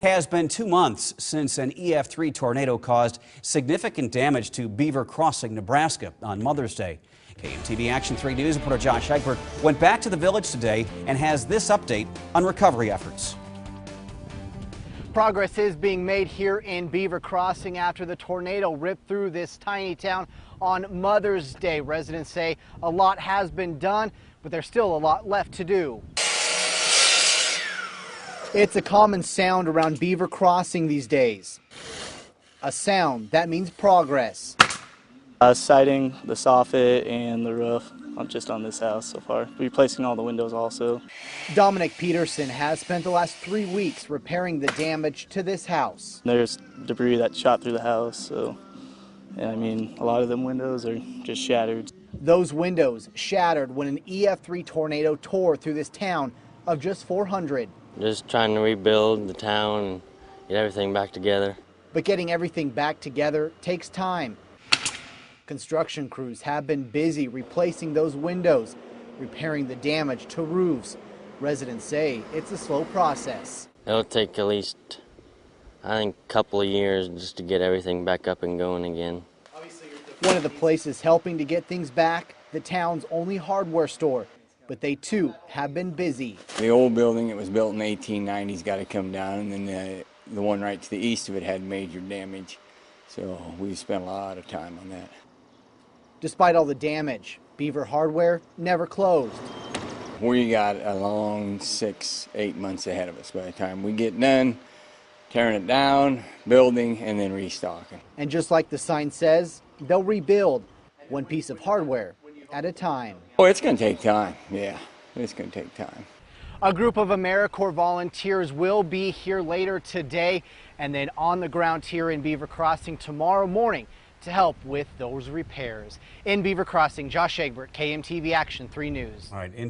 Has been 2 months since an EF3 tornado caused significant damage to Beaver Crossing, Nebraska on Mother's Day. KMTV Action 3 News reporter Josh Egbert went back to the village today and has this update on recovery efforts. Progress is being made here in Beaver Crossing after the tornado ripped through this tiny town on Mother's Day. Residents say a lot has been done, but there's still a lot left to do. It's a common sound around Beaver Crossing these days. A sound that means progress. Siding, the soffit, and the roof, just on this house so far. Replacing all the windows also. Dominic Peterson has spent the last 3 weeks repairing the damage to this house. There's debris that shot through the house, so yeah, I mean, a lot of them windows are just shattered. Those windows shattered when an EF3 tornado tore through this town of just 400. Just trying to rebuild the town and get everything back together. But getting everything back together takes time. Construction crews have been busy replacing those windows, repairing the damage to roofs. Residents say it's a slow process. It'll take at least, I think, a couple of years just to get everything back up and going again. One of the places helping to get things back, the town's only hardware store. But they too have been busy. The old building, it was built in the 1890s, got to come down, and then the one right to the east of it had major damage. So we spent a lot of time on that. Despite all the damage, Beaver Hardware never closed. We got a long 6-8 months ahead of us by the time we get done tearing it down, building, and then restocking. And just like the sign says, they'll rebuild one piece of hardware at a time. Oh, it's going to take time. Yeah, it's going to take time. A group of AmeriCorps volunteers will be here later today and then on the ground here in Beaver Crossing tomorrow morning to help with those repairs. In Beaver Crossing, Josh Egbert, KMTV Action 3 News. All right.